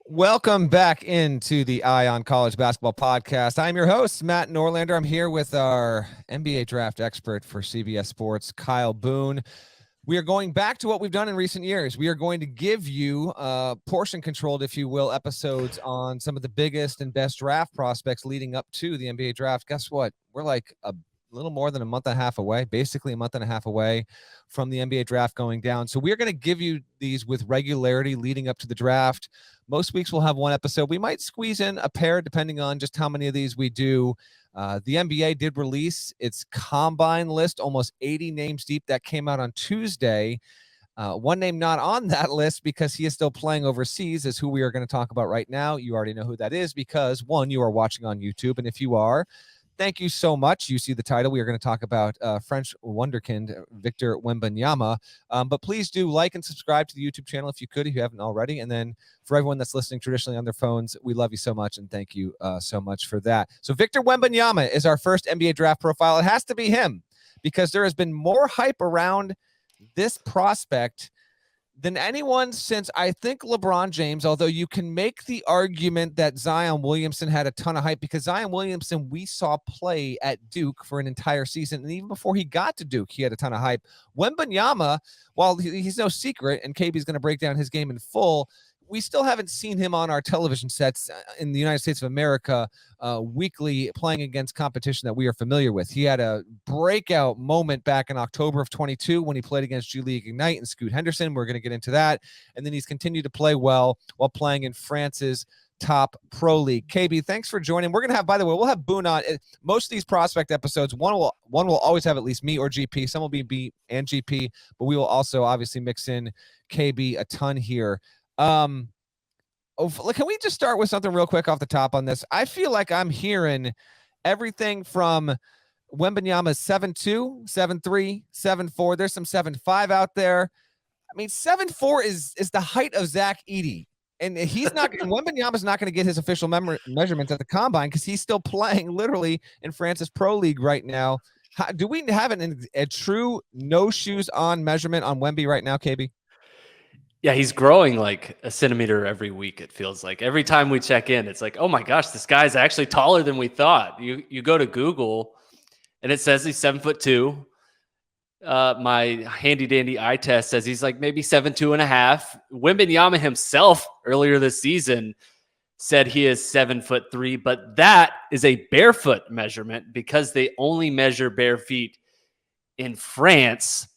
Welcome back into the Eye on College Basketball podcast. I'm your host, Matt Norlander. I'm here with our NBA draft expert for CBS Sports, Kyle Boone. We are going back to what we've done in recent years. We are going to give you portion controlled, if you will, episodes on some of the biggest and best draft prospects leading up to the NBA draft. Guess what? We're like a little more than a month and a half away, basically a month and a half away from the NBA draft going down. So we're going to give you these with regularity leading up to the draft. Most weeks we'll have one episode. We might squeeze in a pair depending on just how many of these we do. The NBA did release its combine list, almost 80 names deep. That came out on Tuesday. One name not on that list because he is still playing overseas is who we are going to talk about right now. You already know who that is because, one, you are watching on YouTube. And if you are, thank you so much. You see the title. We are going to talk about French wonderkind Victor Wembanyama. But please do like and subscribe to the YouTube channel if you could, if you haven't already. And then for everyone that's listening traditionally on their phones, we love you so much, and thank you so much for that. So Victor Wembanyama is our first NBA draft profile. It has to be him because there has been more hype around this prospect than anyone since, I think, LeBron James, although you can make the argument that Zion Williamson had a ton of hype because Zion Williamson we saw play at Duke for an entire season, and even before he got to Duke, he had a ton of hype. Wembanyama, while he's no secret, and KB's going to break down his game in full, we still haven't seen him on our television sets in the United States of America weekly playing against competition that we are familiar with. He had a breakout moment back in October of 22 when he played against G League Ignite and Scoot Henderson. We're going to get into that. And then he's continued to play well while playing in France's top pro league. KB, thanks for joining. We're going to have, by the way, we'll have Boone on. Most of these prospect episodes, one will always have at least me or GP. Some will be B and GP, but we will also obviously mix in KB a ton here. Can we just start with something real quick off the top on this? I feel like I'm hearing everything from Wembanyama's 7'2", 7'3", 7'4". There's some 7'5" out there. I mean, 7'4" is the height of Zach Edey. And he's not. Wembanyama's not going to get his official measurements at the combine because he's still playing literally in France's pro league right now. Do we have a true no shoes on measurement on Wemby right now, KB? Yeah, he's growing like a centimeter every week, it feels like. Every time we check in, it's like, oh my gosh, this guy's actually taller than we thought. You go to Google and it says he's 7'2". My handy dandy eye test says he's like maybe 7'2.5". Wembanyama himself earlier this season said he is 7'3", but that is a barefoot measurement because they only measure bare feet in France.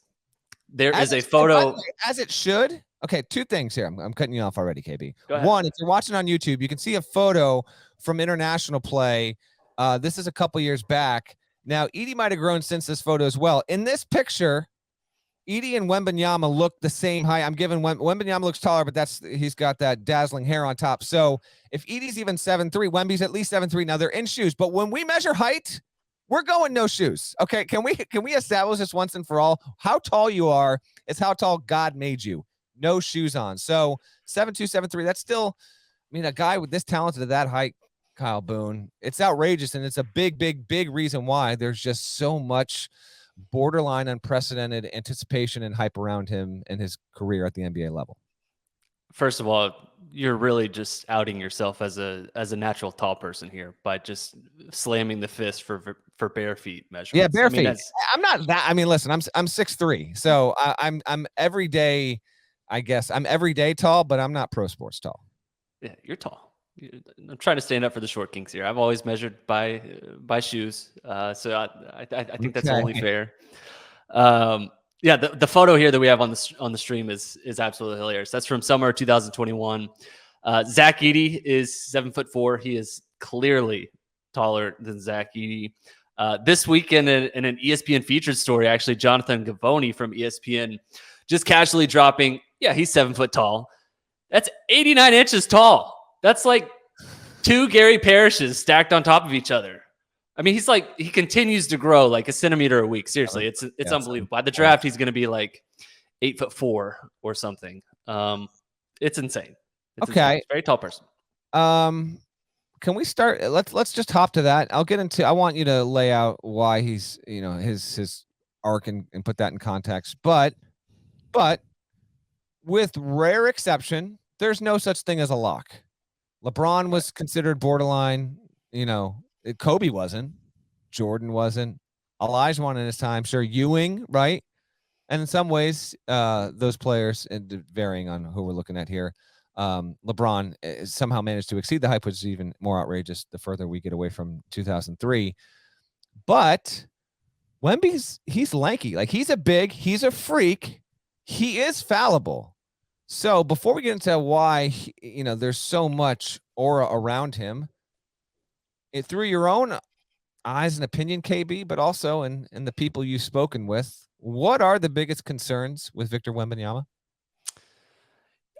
There is a photo. As it should. Okay, two things here. I'm cutting you off already, KB. Go ahead. One, if you're watching on YouTube, you can see a photo from international play. This is a couple years back. Now, Edey might have grown since this photo as well. In this picture, Edey and Wembanyama look the same height. I'm giving Wembanyama looks taller, but he's got that dazzling hair on top. So if Edey's even 7'3", Wemby's at least 7'3". Now they're in shoes, but when we measure height, we're going no shoes. Okay, can we establish this once and for all? How tall you are is how tall God made you. No shoes on. So 7'2", 7'3", that's still, I mean, a guy with this talented at that height, Kyle Boone, it's outrageous, and it's a big, big, big reason why there's just so much borderline unprecedented anticipation and hype around him and his career at the NBA level. First of all, you're really just outing yourself as a natural tall person here by just slamming the fist for bare feet measurements. Yeah, bare feet. I'm not that. I mean, listen, I'm 6'3", so I'm every day. I guess I'm everyday tall, but I'm not pro sports tall. Yeah, you're tall. I'm trying to stand up for the short kings here. I've always measured by shoes, so I think that's only fair. Yeah, the photo here that we have on the stream is absolutely hilarious. That's from summer 2021. Zach Edey is 7'4". He is clearly taller than Zach Edey. This week in an ESPN featured story, actually, Jonathan Gavoni from ESPN just casually dropping, yeah, he's 7 foot tall. That's 89 inches tall. That's like 2 Gary Parishes stacked on top of each other. I mean, he continues to grow like a centimeter a week. Seriously, it's unbelievable. By the draft, he's going to be like 8'4" or something. It's insane. It's okay. Insane. Very tall person. Can we start? Let's just hop to that. I want you to lay out why he's, his arc and put that in context. But with rare exception, there's no such thing as a lock. LeBron was considered borderline. Kobe wasn't. Jordan wasn't. Olajuwon in his time. Sure, Ewing, right? And in some ways, those players, and varying on who we're looking at here, LeBron somehow managed to exceed the hype, which is even more outrageous the further we get away from 2003. But he's lanky. Like, he's he's a freak. He is fallible. So before we get into why, there's so much aura around him, through your own eyes and opinion, KB, but also in the people you've spoken with, what are the biggest concerns with Victor Wembanyama?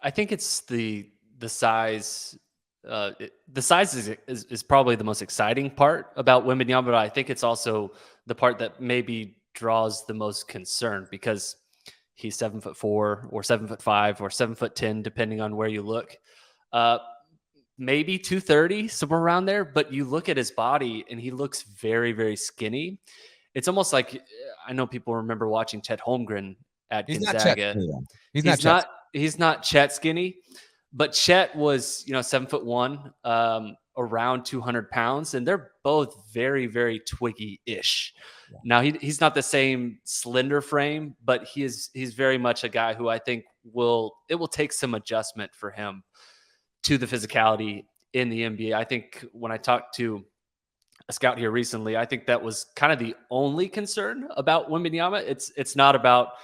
I think it's the size. The size is probably the most exciting part about Wembanyama, but I think it's also the part that maybe draws the most concern because he's 7'4" or 7'5" or 7'10", depending on where you look. Maybe 230, somewhere around there. But you look at his body and he looks very, very skinny. It's almost like, I know people remember watching Chet Holmgren at Gonzaga. He's not Chet skinny, but Chet was, 7'1", around 200 pounds, and they're both very, very twiggy-ish. Yeah. Now he's not the same slender frame, but he's very much a guy who I think it will take some adjustment for him to the physicality in the NBA. I think when I talked to a scout here recently, I think that was kind of the only concern about Wembanyama. It's not about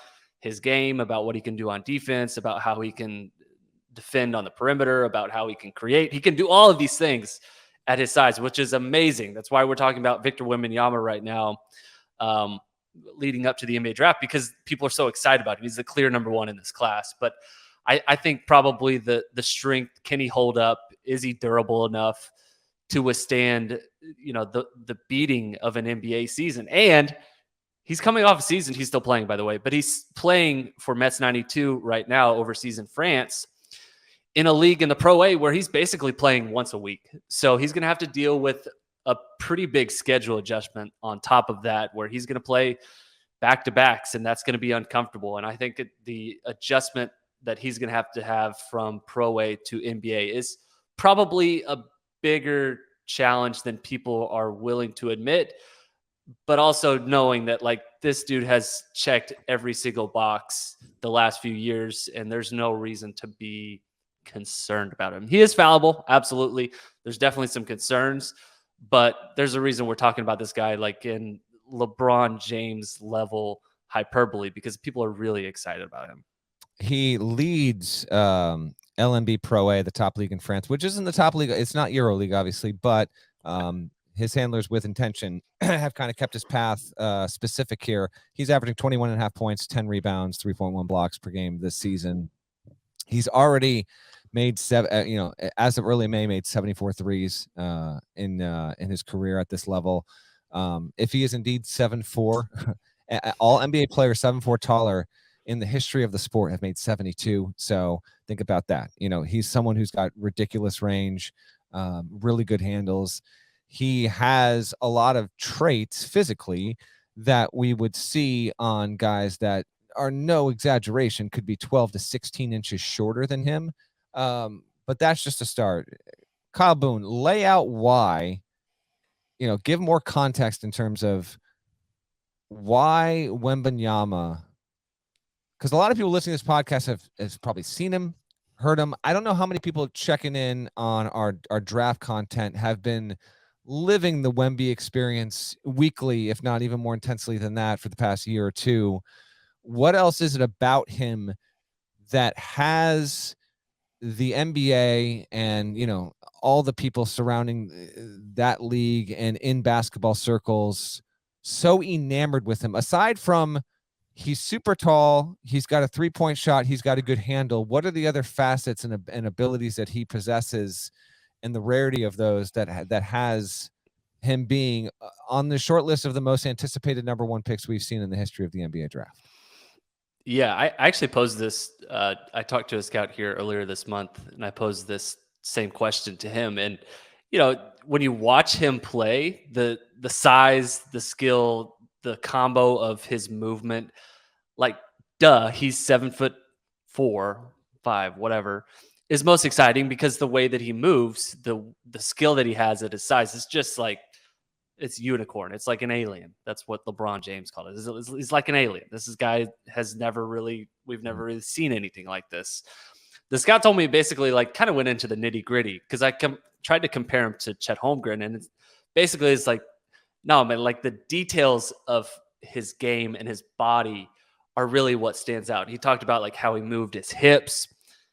his game, about what he can do on defense, about how he can defend on the perimeter, about how he can create. He can do all of these things at his size, which is amazing. That's why we're talking about Victor Wembanyama right now, leading up to the NBA draft, because people are so excited about him. He's the clear number one in this class. But I think probably the strength, can he hold up? Is he durable enough to withstand, the beating of an NBA season? And he's coming off a season. He's still playing, by the way, but he's playing for Metz 92 right now overseas in France in a league in the Pro A where he's basically playing once a week. So he's going to have to deal with a pretty big schedule adjustment on top of that, where he's going to play back-to-backs, and that's going to be uncomfortable. And I think the adjustment that he's going to have from Pro A to NBA is probably a bigger challenge than people are willing to admit, but also knowing that, like, this dude has checked every single box the last few years, and there's no reason to be concerned about him. He is fallible, absolutely. There's definitely some concerns, but there's a reason we're talking about this guy like in LeBron James level hyperbole, because people are really excited about him. He leads LNB Pro A, the top league in France, which isn't the top league. It's not EuroLeague, obviously, but his handlers with intention have kind of kept his path specific here. He's averaging 21.5 points, 10 rebounds, 3.1 blocks per game this season. He's already made as of early May, made 74 threes in his career at this level. If he is indeed 7'4", all NBA players 7'4" taller in the history of the sport have made 72. So think about that. He's someone who's got ridiculous range, really good handles. He has a lot of traits physically that we would see on guys that are, no exaggeration, could be 12 to 16 inches shorter than him. But that's just a start. Kyle Boone, lay out why, give more context in terms of why Wembanyama, because a lot of people listening to this podcast have probably seen him, heard him. I don't know how many people checking in on our draft content have been living the Wemby experience weekly, if not even more intensely than that, for the past year or two. What else is it about him that has the NBA and, all the people surrounding that league and in basketball circles so enamored with him? Aside from he's super tall, he's got a 3-point shot, he's got a good handle, what are the other facets and abilities that he possesses, and the rarity of those that has him being on the short list of the most anticipated number one picks we've seen in the history of the NBA draft? Yeah, I actually posed this. I talked to a scout here earlier this month, and I posed this same question to him. And when you watch him play, the size, the skill, the combo of his movement, like, he's 7'4", 5", whatever. is most exciting because the way that he moves, the skill that he has at his size is just like, it's unicorn. It's like an alien. That's what LeBron James called it. He's like an alien. This guy we've never really seen anything like this. The scout told me basically like kind of went into the nitty gritty because I tried to compare him to Chet Holmgren, and it's like, no, man, like the details of his game and his body are really what stands out. He talked about like how he moved his hips,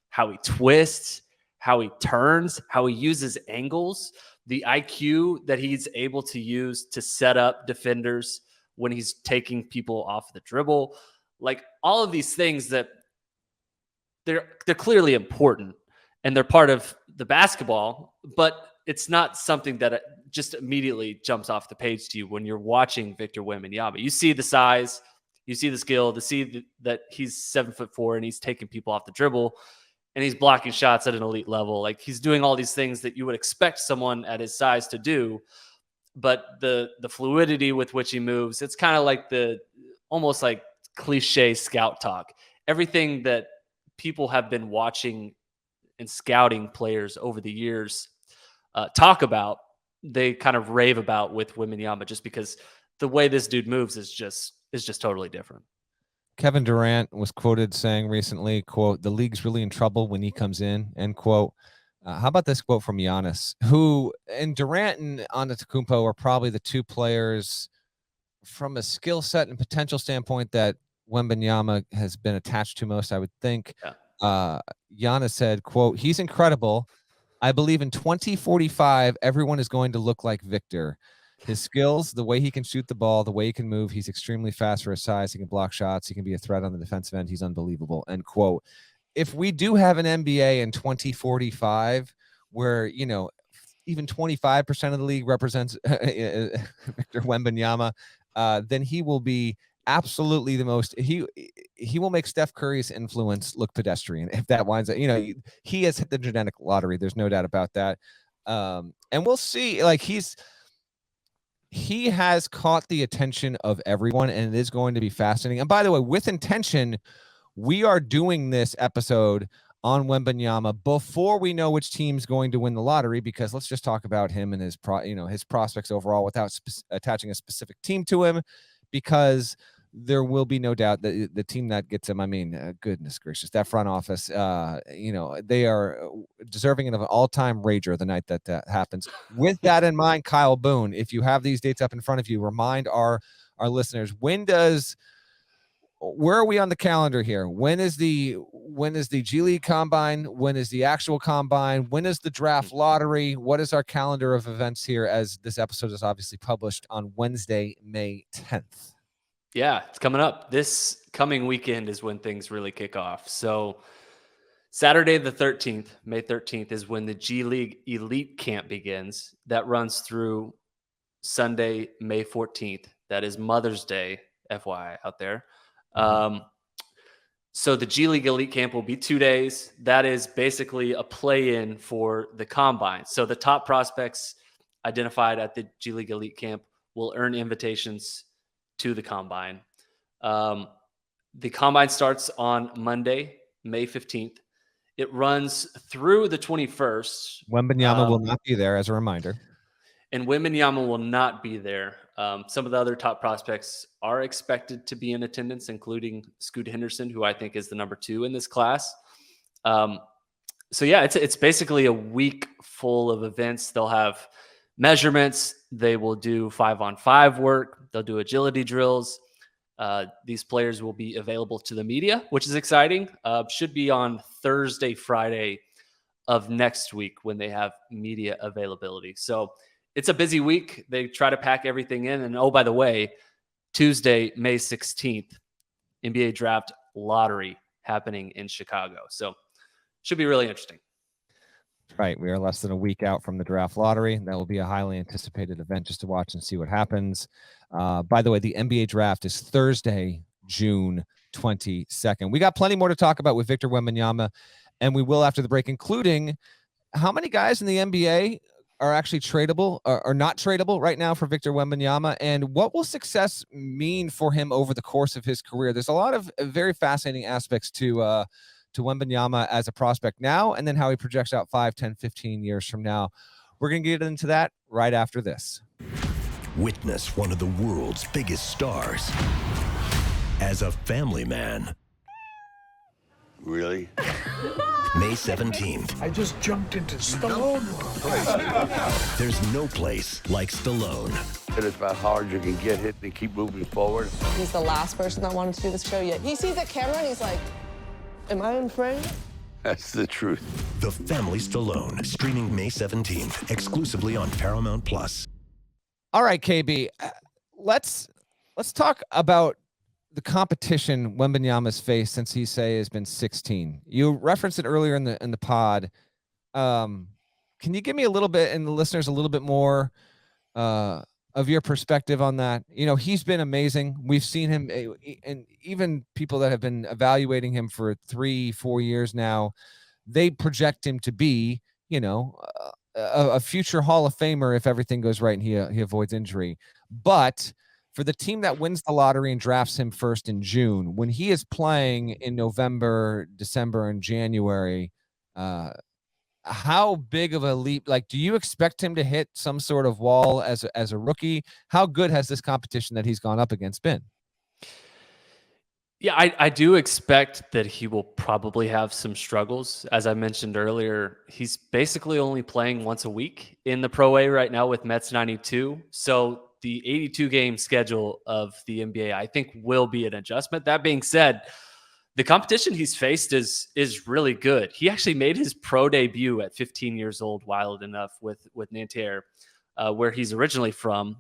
how he twists, how he turns, how he uses angles, the IQ that he's able to use to set up defenders when he's taking people off the dribble. Like all of these things that they're clearly important and they're part of the basketball, but it's not something that just immediately jumps off the page to you when you're watching Victor Wembanyama. You see the size, you see the skill, to see that he's 7'4" and he's taking people off the dribble and he's blocking shots at an elite level. Like he's doing all these things that you would expect someone at his size to do, but the fluidity with which he moves, it's kind of like almost like cliche scout talk. Everything that people have been watching and scouting players over the years talk about, they kind of rave about with Wembanyama, just because the way this dude moves is just totally different. Kevin Durant was quoted saying recently, quote, "The league's really in trouble when he comes in," end quote. How about this quote from Giannis, who and Durant and Antetokounmpo are probably the two players from a skill set and potential standpoint that Wembanyama has been attached to most, I would think. Yeah. Giannis said, quote, "He's incredible. I believe in 2045, everyone is going to look like Victor. His skills, the way he can shoot the ball, the way he can move, he's extremely fast for his size. He can block shots. He can be a threat on the defensive end. He's unbelievable," end quote. If we do have an NBA in 2045 where, even 25% of the league represents Victor Wembanyama, then he will be absolutely the most, he will make Steph Curry's influence look pedestrian if that winds up, he has hit the genetic lottery. There's no doubt about that. And we'll see, like he has caught the attention of everyone, and it is going to be fascinating. And by the way, with intention, we are doing this episode on Wembanyama before we know which team's going to win the lottery, because let's just talk about him and his prospects overall without attaching a specific team to him, because there will be no doubt that the team that gets him, I mean, goodness gracious, that front office, they are deserving of an all-time rager the night that happens. With that in mind, Kyle Boone, if you have these dates up in front of you, remind our listeners, where are we on the calendar here? When is the G League Combine? When is the actual Combine? When is the draft lottery? What is our calendar of events here, as this episode is obviously published on Wednesday, May 10th? Yeah, it's coming up. This coming weekend is when things really kick off. So Saturday the 13th, May 13th, is when the G League Elite Camp begins. That runs through Sunday, May 14th. That is Mother's Day, FYI, out there. So the G League Elite Camp will be 2 days. That is basically a play-in for the Combine. So the top prospects identified at the G League Elite Camp will earn invitations to the Combine. The Combine starts on Monday, May 15th. It runs through the 21st. Wembanyama will not be there, as a reminder. And Wembanyama will not be there. Some of the other top prospects are expected to be in attendance, including Scoot Henderson, who I think is the number 2 in this class. So yeah, it's basically a week full of events. They'll have measurements. They will do 5-on-5 work. They'll do agility drills. These players will be available to the media, which is exciting. Should be on Thursday, Friday of next week when they have media availability. So it's a busy week. They try to pack everything in. And oh, by the way, Tuesday, May 16th, NBA draft lottery happening in Chicago. So should be really interesting. Right. We are less than a week out from the draft lottery. That will be a highly anticipated event just to watch and see what happens. By the way, the NBA draft is Thursday, June 22nd. We got plenty more to talk about with Victor Wembanyama, and we will after the break, including how many guys in the NBA are actually tradable or not tradable right now for Victor Wembanyama, and what will success mean for him over the course of his career. There's a lot of very fascinating aspects to to Wembanyama as a prospect now, and then how he projects out 5, 10, 15 years from now. We're going to get into that right after this. Witness one of the world's biggest stars as a family man. Really? May 17th. I just jumped into Stallone. There's no place like Stallone. It is about how hard you can get hit and keep moving forward. He's the last person that wanted to do this show yet. He sees the camera and he's like, am I in frame? That's the truth. The Family Stallone, streaming May 17th, exclusively on Paramount Plus. All right, KB, let's talk about the competition Wembanyama's faced since he has been 16. You referenced it earlier in the pod. Can you give me a little bit, and the listeners a little bit more of your perspective on that? You know, he's been amazing. We've seen him, and even people that have been evaluating him for 3-4 years now, they project him to be, you know, a future Hall of Famer if everything goes right and he avoids injury. But for the team that wins the lottery and drafts him first in June, when he is playing in November, December, and January, how big of a leap? Like, do you expect him to hit some sort of wall as a rookie? How good has this competition that he's gone up against been? Yeah, I do expect that he will probably have some struggles. As I mentioned earlier, he's basically only playing once a week in the Pro A right now with Mets 92. So the 82-game schedule of the NBA, I think, will be an adjustment. That being said, the competition he's faced is really good. He actually made his pro debut at 15 years old, wild enough, with Nanterre, where he's originally from.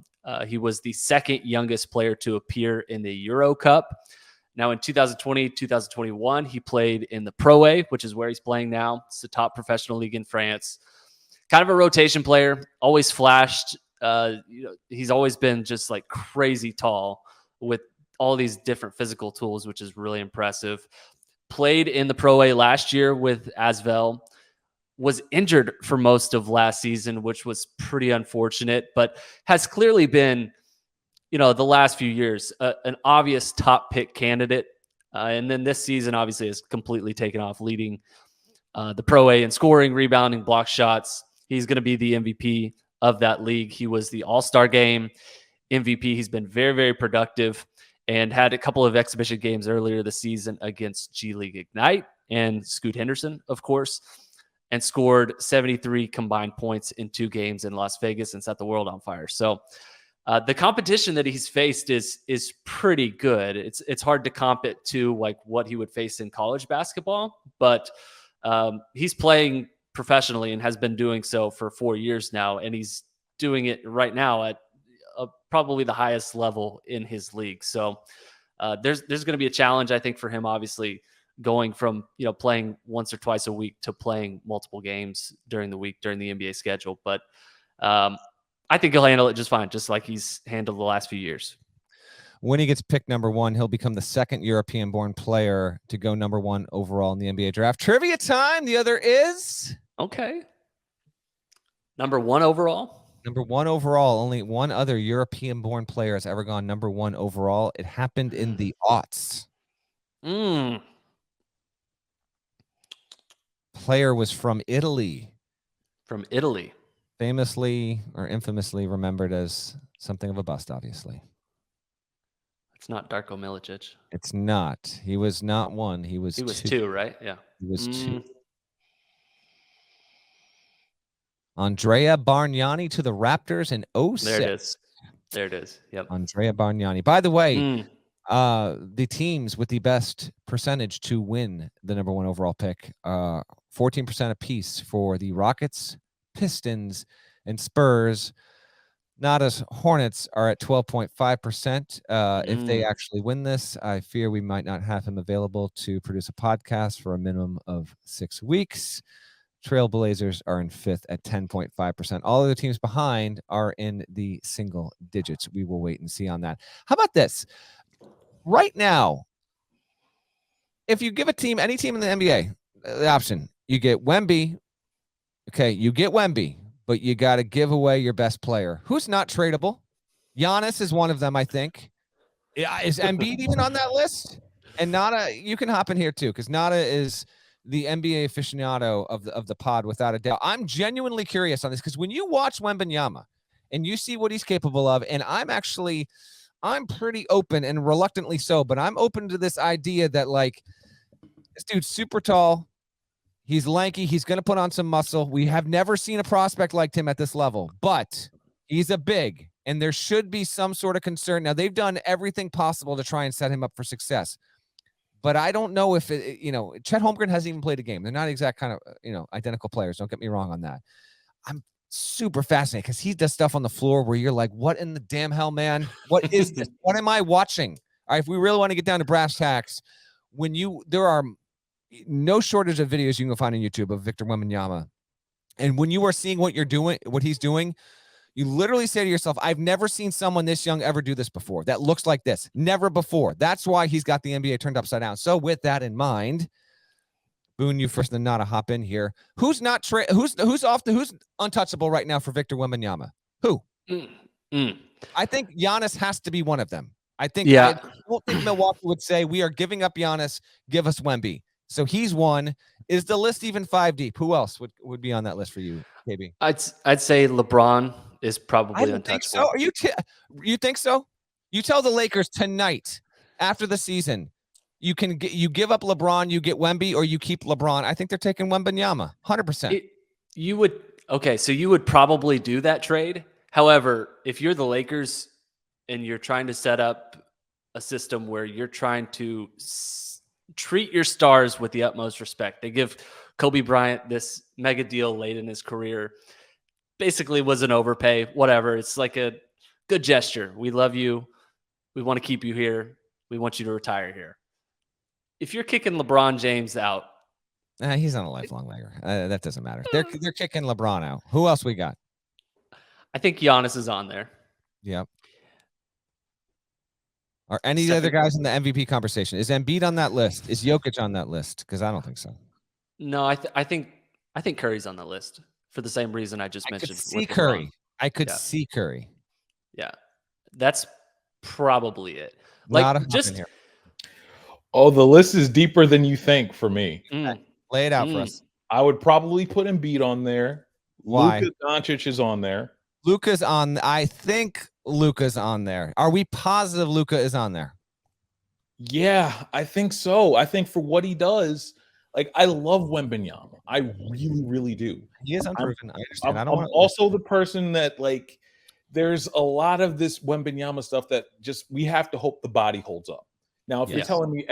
He was the second youngest player to appear in the Euro Cup. Now in 2020, 2021, he played in the Pro A, which is where he's playing now. It's the top professional league in France. Kind of a rotation player, always flashed. He's always been just like crazy tall with all these different physical tools, which is really impressive. Played in the Pro A last year with Asvel. Was injured for most of last season, which was pretty unfortunate, but has clearly been, the last few years, an obvious top pick candidate. And then this season, obviously, has completely taken off, leading the Pro A in scoring, rebounding, block shots. He's going to be the MVP of that league. He was the All-Star Game MVP. He's been very, very productive and had a couple of exhibition games earlier this season against G League Ignite and Scoot Henderson, of course, and scored 73 combined points in 2 games in Las Vegas and set the world on fire. So the competition that he's faced is pretty good. It's hard to comp it to like what he would face in college basketball, but he's playing professionally and has been doing so for 4 years now, and he's doing it right now at probably the highest level in his league. So there's going to be a challenge, I think, for him, obviously, going from playing once or twice a week to playing multiple games during the week during the NBA schedule. But I think he'll handle it just fine, just like he's handled the last few years. When he gets picked number 1, he'll become the second European-born player to go number 1 overall in the NBA draft. Trivia time. The other is... Okay. Number 1 overall? Number 1 overall. Only one other European-born player has ever gone number 1 overall. It happened in the aughts. Player was from Italy. From Italy. Famously or infamously remembered as something of a bust, obviously. It's not Darko Milicic. It's not. He was not 1. He was 2, right? Yeah. He was 2. Andrea Bargnani to the Raptors in 06. There it is. Yep. Andrea Bargnani. By the way, the teams with the best percentage to win the number 1 overall pick, 14% apiece for the Rockets, Pistons, and Spurs. Not as Hornets are at 12.5%. If they actually win this, I fear we might not have him available to produce a podcast for a minimum of 6 weeks. Trailblazers are in 5th at 10.5%. All of the teams behind are in the single digits. We will wait and see on that. How about this? Right now, if you give any team in the NBA, the option, you get Wemby. Okay, you get Wemby, but you got to give away your best player. Who's not tradable? Giannis is one of them, I think. Is Embiid even on that list? And Nada, you can hop in here too, because Nada is the NBA aficionado of the pod without a doubt. I'm genuinely curious on this because when you watch Wembanyama and you see what he's capable of, and I'm pretty open and reluctantly so, but I'm open to this idea that like this dude's super tall. He's lanky. He's going to put on some muscle. We have never seen a prospect like him at this level, but he's a big, and there should be some sort of concern. Now, they've done everything possible to try and set him up for success, but I don't know if Chet Holmgren hasn't even played a game. They're not exact kind of, identical players. Don't get me wrong on that. I'm super fascinated because he does stuff on the floor where you're like, what in the damn hell, man? What is this? What am I watching? All right, if we really want to get down to brass tacks, there are no shortage of videos you can go find on YouTube of Victor Wembanyama. And when you are seeing what he's doing, you literally say to yourself, I've never seen someone this young ever do this before. That looks like this. Never before. That's why he's got the NBA turned upside down. So with that in mind, Boone, you first than not to hop in here. Who's untouchable right now for Victor Wembanyama? Who? I think Giannis has to be one of them. I don't think Milwaukee would say we are giving up Giannis, give us Wemby. So he's one. Is the list even 5 deep? Who else would be on that list for you, KB? I'd say LeBron is probably untouchable. Think so. You think so? You tell the Lakers tonight after the season, you give up LeBron, you get Wemby, or you keep LeBron. I think they're taking Wembanyama, 100%. So you would probably do that trade. However, if you're the Lakers and you're trying to set up a system where you're trying to treat your stars with the utmost respect. They give Kobe Bryant this mega deal late in his career. Basically was an overpay, whatever. It's like a good gesture. We love you. We want to keep you here. We want you to retire here. If you're kicking LeBron James out. He's on a lifelong Laker. That doesn't matter. They're kicking LeBron out. Who else we got? I think Giannis is on there. Yep. Are any other guys in the MVP conversation? Is Embiid on that list? Is Jokic on that list? Because I don't think so. No, I think Curry's on the list for the same reason I just mentioned. I could see Curry. Yeah, that's probably it. Here. Oh, the list is deeper than you think for me. Lay it out for us. I would probably put Embiid on there. Why? Luka Doncic is on there. I think Luka's on there. Are we positive Luka is on there? Yeah, I think so. I think for what he does, I love Wembanyama. I really, really do. He is unproven. I understand. I'm also the person that there's a lot of this Wembanyama stuff that just we have to hope the body holds up. Now, if you're telling me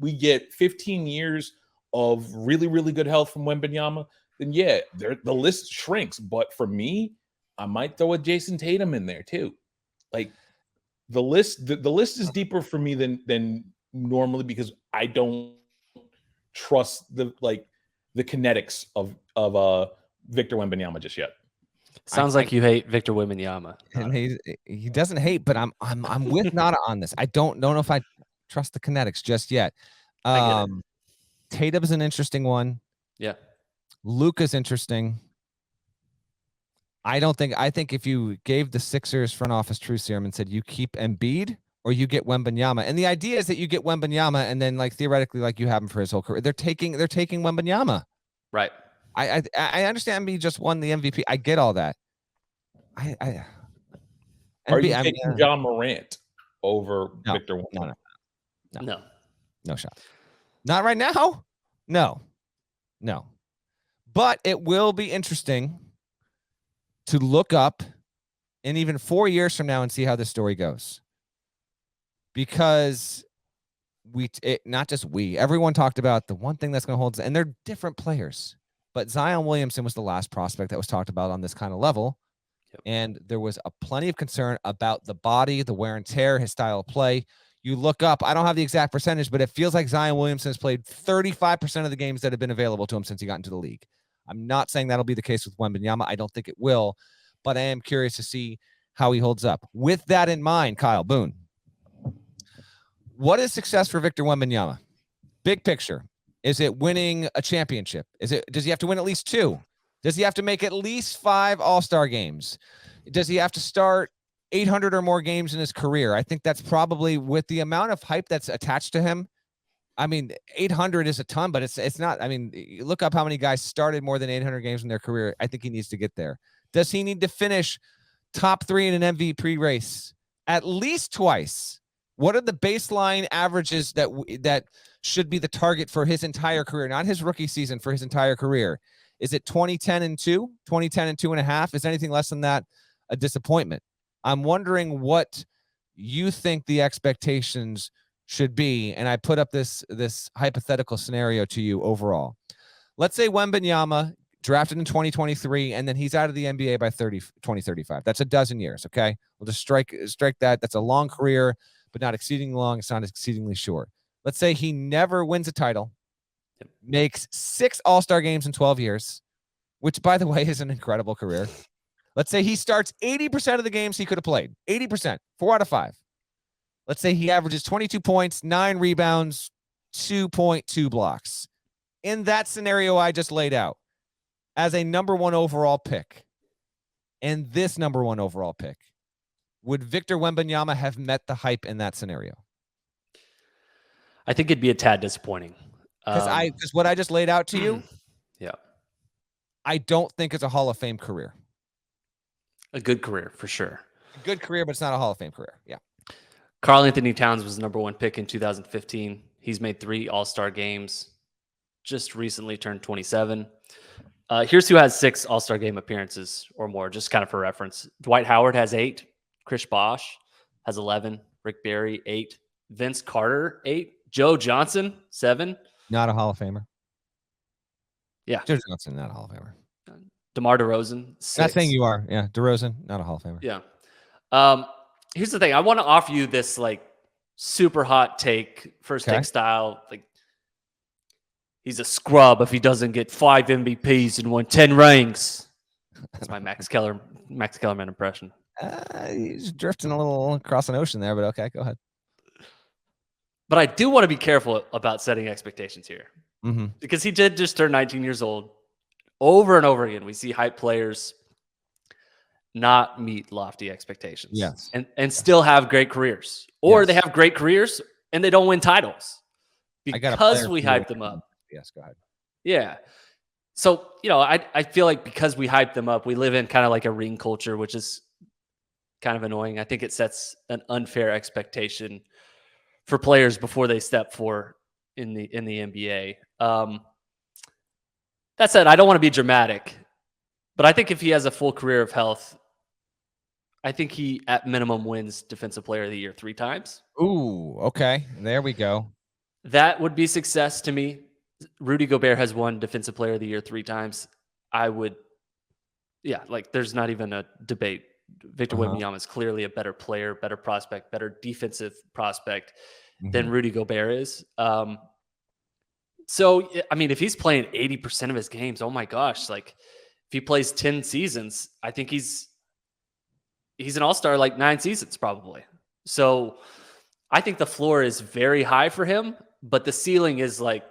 we get 15 years of really, really good health from Wembanyama, then yeah, the list shrinks. But for me, I might throw a Jason Tatum in there too. The list is deeper for me than normally because I don't trust the kinetics of Victor Wembanyama just yet. Sounds like you hate Victor Wembanyama. And he doesn't hate, but I'm with Nada on this. I don't know if I trust the kinetics just yet. Tatum's an interesting one. Yeah. Luka's interesting. I think if you gave the Sixers front office true serum and said you keep Embiid or you get Wembanyama, and the idea is that you get Wembanyama and then theoretically you have him for his whole career. They're taking Wembanyama. Right. I understand Embiid just won the MVP. I get all that. Are you taking John Morant over Victor Wembanyama? No shot. Not right now. No. But it will be interesting to look up in even 4 years from now and see how this story goes. Because everyone talked about the one thing that's going to hold, and they're different players. But Zion Williamson was the last prospect that was talked about on this kind of level. Yep. And there was plenty of concern about the body, the wear and tear, his style of play. You look up, I don't have the exact percentage, but it feels like Zion Williamson has played 35% of the games that have been available to him since he got into the league. I'm not saying that'll be the case with Wembanyama. I don't think it will, but I am curious to see how he holds up. With that in mind, Kyle Boone, what is success for Victor Wembanyama? Big picture. Is it winning a championship? Does he have to win at least 2? Does he have to make at least 5 All-Star games? Does he have to start 800 or more games in his career? I think that's probably, with the amount of hype that's attached to him, I mean, 800 is a ton, but it's not. I mean, you look up how many guys started more than 800 games in their career. I think he needs to get there. Does he need to finish top 3 in an MVP race at least twice? What are the baseline averages that should be the target for his entire career, not his rookie season, for his entire career? Is it 2010 and 2, 2010 and 2.5? Is anything less than that a disappointment? I'm wondering what you think the expectations should be, and I put up this hypothetical scenario to you overall. Let's say Wembanyama drafted in 2023, and then he's out of the NBA by 2035. That's a dozen years, okay? We'll just strike that. That's a long career, but not exceedingly long. It's not exceedingly short. Let's say he never wins a title, makes 6 All-Star games in 12 years, which, by the way, is an incredible career. Let's say he starts 80% of the games he could have played. 80%, 4 out of 5. Let's say he averages 22 points, 9 rebounds, 2.2 blocks. In that scenario I just laid out, as a number 1 overall pick, and this number 1 overall pick, would Victor Wembanyama have met the hype in that scenario? I think it'd be a tad disappointing. Because what I just laid out to you, yeah, I don't think it's a Hall of Fame career. A good career for sure. A good career, but it's not a Hall of Fame career. Yeah. Karl Anthony Towns was the number 1 pick in 2015. He's made 3 All-Star games. Just recently turned 27. Here's who has 6 All-Star game appearances or more, just kind of for reference. Dwight Howard has 8. Chris Bosh has 11. Rick Barry, 8. Vince Carter, 8. Joe Johnson, 7. Not a Hall of Famer. Yeah. Joe Johnson, not a Hall of Famer. DeMar DeRozan, 6. Not saying you are. Yeah. DeRozan, not a Hall of Famer. Yeah. Here's the thing. I want to offer you this like super hot take, first take style. Like, he's a scrub if he doesn't get 5 MVPs and won 10 rings. That's my Max Kellerman impression. He's drifting a little across an ocean there, but okay, go ahead. But I do want to be careful about setting expectations here, because he did just turn 19 years old. Over and over again, we see hype players not meet lofty expectations. Yes. And still have great careers. Or they have great careers and they don't win titles because we hype them up. Yes, go ahead. Yeah. So, I feel like because we hype them up, we live in kind of like a ring culture, which is kind of annoying. I think it sets an unfair expectation for players before they step forward in the NBA. That said, I don't want to be dramatic, but I think if he has a full career of health, I think he at minimum wins Defensive Player of the Year 3 times. Ooh, okay. There we go. That would be success to me. Rudy Gobert has won Defensive Player of the Year 3 times. There's not even a debate. Victor Wembanyama is clearly a better player, better prospect, better defensive prospect than Rudy Gobert is. So, I mean, if he's playing 80% of his games, oh my gosh, like if he plays 10 seasons, I think he's an all-star like 9 seasons probably. So I think the floor is very high for him, but the ceiling is like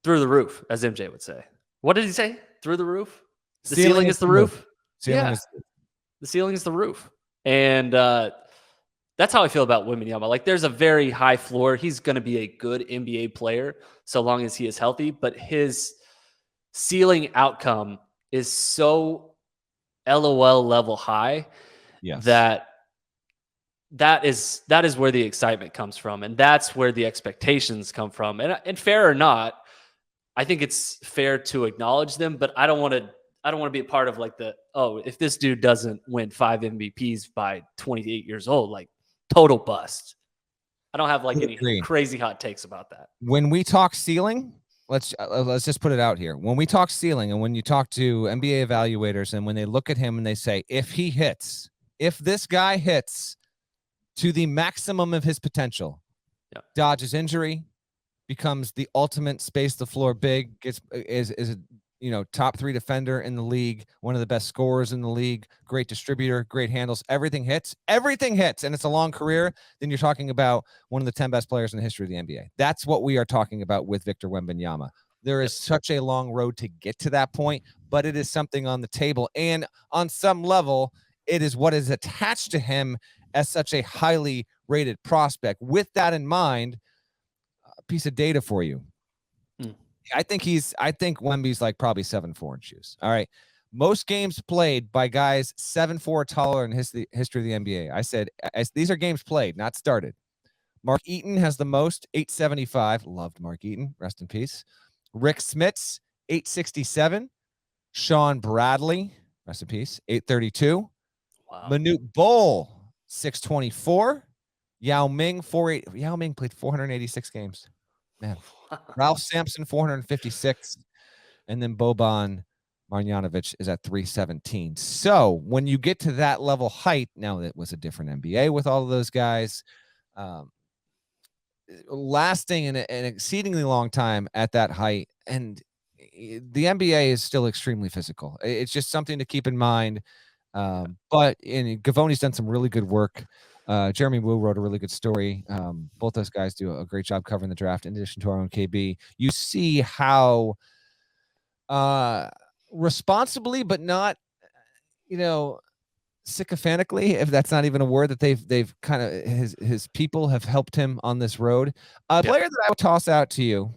through the roof, as MJ would say. What did he say? Through the roof? The ceiling is the roof? The ceiling is the roof. And that's how I feel about Wembanyama. Like, there's a very high floor. He's going to be a good NBA player so long as he is healthy, but his ceiling outcome is so LOL level high that is where the excitement comes from, and that's where the expectations come from. And fair or not, I think it's fair to acknowledge them, but I don't want to be a part of like if this dude doesn't win 5 MVPs by 28 years old, like total bust. I don't have like any crazy hot takes about that. When we talk ceiling, let's just put it out here. When we talk ceiling, and when you talk to NBA evaluators, and when they look at him and they say, if this guy hits to the maximum of his potential, dodges injury, becomes the ultimate space the floor big, is a top 3 defender in the league, one of the best scorers in the league, great distributor, great handles, everything hits, and it's a long career, then you're talking about one of the 10 best players in the history of the NBA. That's what we are talking about with Victor Wembanyama. There is such a long road to get to that point, but it is something on the table. And on some level, it is what is attached to him as such a highly rated prospect. With that in mind, piece of data for you. Mm. I think Wemby's like probably 7'4" in shoes. All right. Most games played by guys 7'4" taller in history of the NBA. I said, these are games played, not started. Mark Eaton has the most, 875. Loved Mark Eaton. Rest in peace. Rick Smits, 867. Sean Bradley, rest in peace, 832. Wow. Manute Bol, 624. Yao Ming, 48. Yao Ming played 486 games. Man. Ralph Sampson, 456. And then Boban Marjanovic is at 317. So when you get to that level height, now it was a different NBA with all of those guys, lasting an exceedingly long time at that height. And the NBA is still extremely physical. It's just something to keep in mind. But Gavoni's done some really good work. Jeremy Wu wrote a really good story. Both those guys do a great job covering the draft in addition to our own KB. You see how responsibly, but not, sycophantically, if that's not even a word, that they've kind of, his people have helped him on this road. A player that I would toss out to you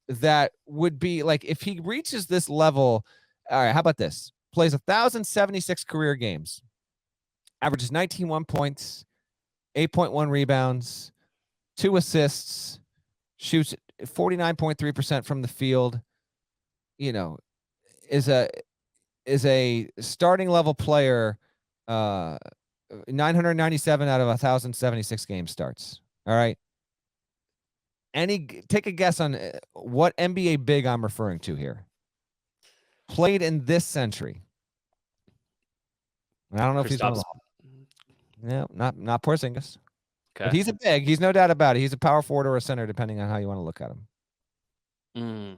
that would be like, if he reaches this level, all right, how about this? Plays 1,076 career games, averages 19.1 points, 8.1 rebounds, 2 assists, shoots 49.3% from the field, is a starting level player, 997 out of 1,076 game starts. All right. Take a guess on what NBA big I'm referring to here. Played in this century. I don't know if he's one of no, not Porzingis. Okay. But he's a big. He's no doubt about it. He's a power forward or a center, depending on how you want to look at him.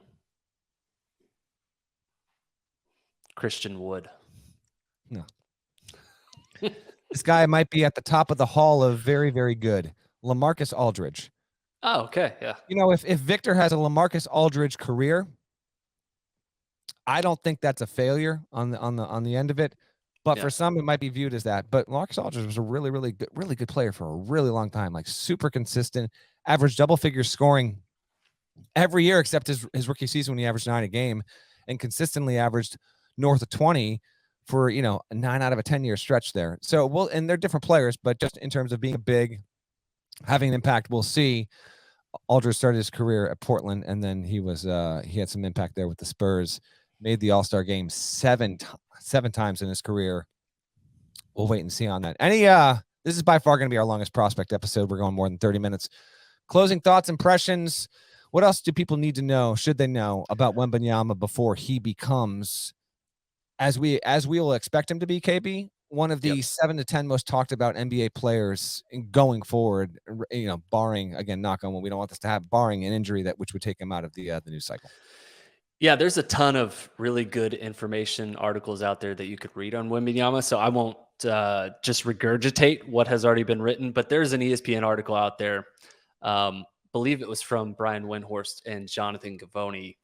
Christian Wood. No. This guy might be at the top of the hall of very, very good. LaMarcus Aldridge. Oh, okay. Yeah. If Victor has a LaMarcus Aldridge career, I don't think that's a failure on the end of it. But for some, it might be viewed as that. But LaMarcus Aldridge was a really, really good player for a really long time. Like super consistent, averaged double figure scoring every year except his rookie season when he averaged 9 a game, and consistently averaged north of 20 for, a 9 out of a 10-year stretch there. So and they're different players, but just in terms of being a big, having an impact, we'll see. Aldridge started his career at Portland, and then he had some impact there with the Spurs. Made the All-Star game seven times in his career. We'll wait and see on that. This is by far going to be our longest prospect episode. We're going more than 30 minutes. Closing thoughts, impressions. What else do people need to know? Should they know about Wembanyama before he becomes, as we will expect him to be, KB, one of the 7 to 10 most talked about NBA players going forward, barring, again, knock on wood, we don't want this to happen, barring an injury which would take him out of the news cycle. Yeah, there's a ton of really good information articles out there that you could read on Wembanyama, so I won't just regurgitate what has already been written, but there's an ESPN article out there. Believe it was from Brian Windhorst and Jonathan Gavoni,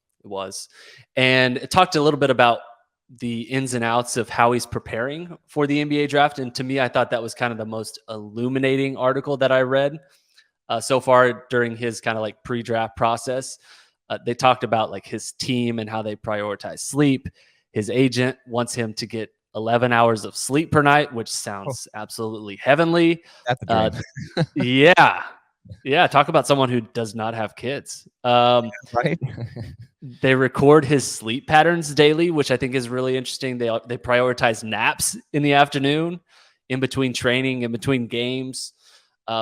and it talked a little bit about the ins and outs of how he's preparing for the NBA draft. And to me, I thought that was kind of the most illuminating article that I read so far during his kind of like pre-draft process. They talked about like his team and how they prioritize sleep. His agent wants him to get 11 hours of sleep per night, which sounds absolutely heavenly. That's a dream. Yeah. Talk about someone who does not have kids. Right. They record his sleep patterns daily, which I think is really interesting. They prioritize naps in the afternoon, in between training, in between games.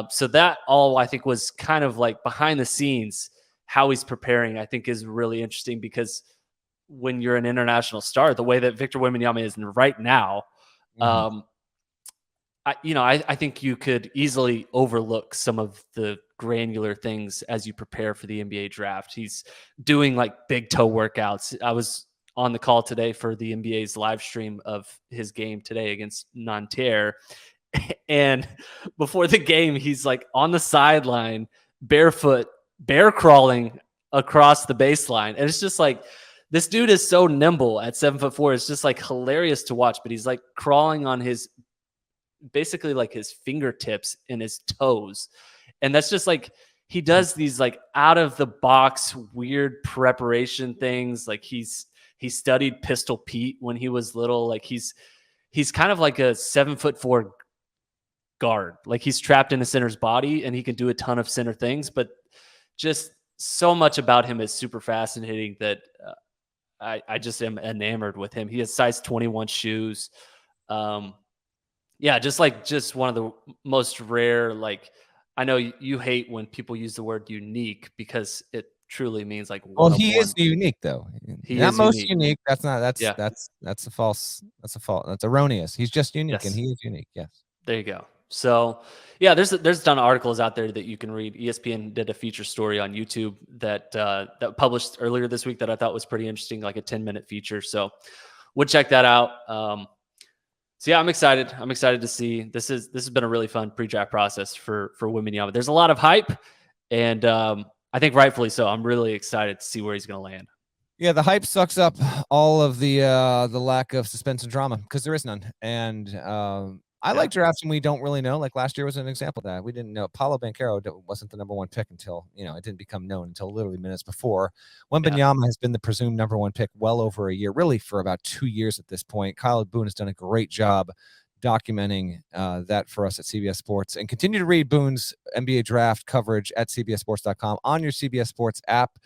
So that all I think was kind of like behind the scenes. How he's preparing, I think, is really interesting, because when you're an international star, the way that Victor Wembanyama is right now, I think you could easily overlook some of the granular things as you prepare for the NBA draft. He's doing like big toe workouts. I was on the call today for the NBA's live stream of his game today against Nanterre. And before the game, he's like on the sideline, barefoot, bear crawling across the baseline. And it's just like, this dude is so nimble at 7'4". It's just like hilarious to watch, but he's like crawling on basically like his fingertips and his toes. And that's just like, he does these like out of the box weird preparation things. Like he studied Pistol Pete when he was little. Like he's kind of like a 7'4" guard. Like he's trapped in a center's body and he can do a ton of center things, but just so much about him is super fascinating that I just am enamored with him. He has size 21 shoes. Yeah, just one of the most rare, like, I know you hate when people use the word unique because it truly means like one. Well, he is unique though. He not is most unique. That's not. That's Yeah. that's a false. That's a false. That's erroneous. He's just unique, Yes. and he is unique. Yes. There you go. So yeah, there's a ton of articles out there that you can read. ESPN did a feature story on YouTube that published earlier this week that I thought was pretty interesting, like a 10-minute feature. So we'll check that out. So yeah, I'm excited. I'm excited to see. This has been a really fun pre-draft process for Wembanyama. There's a lot of hype, and I think rightfully so. I'm really excited to see where he's going to land. Yeah, the hype sucks up all of the lack of suspense and drama because there is none. And I like drafts when we don't really know. Like last year was an example of that. We didn't know Paolo Banchero wasn't the number one pick until, it didn't become known until literally minutes before. Wembanyama has been the presumed number one pick well over a year, really for about 2 years at this point. Kyle Boone has done a great job documenting that for us at CBS Sports, and continue to read Boone's NBA draft coverage at cbssports.com on your CBS Sports app.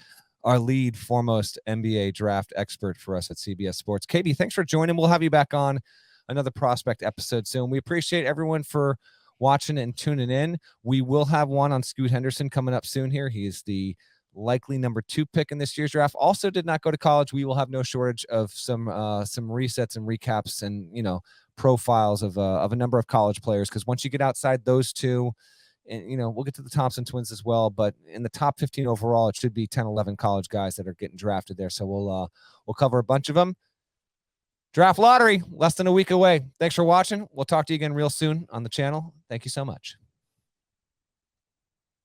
Our lead foremost NBA draft expert for us at CBS Sports. KB, thanks for joining. We'll have you back on another prospect episode soon. We appreciate everyone for watching and tuning in. We will have one on Scoot Henderson coming up soon here. He is the likely number 2 pick in this year's draft. Also did not go to college. We will have no shortage of some resets and recaps and, profiles of a number of college players. Because once you get outside those two, and, we'll get to the Thompson twins as well, but in the top 15 overall, it should be 10, 11 college guys that are getting drafted there. So we'll cover a bunch of them. Draft lottery, less than a week away. Thanks for watching. We'll talk to you again real soon on the channel. Thank you so much.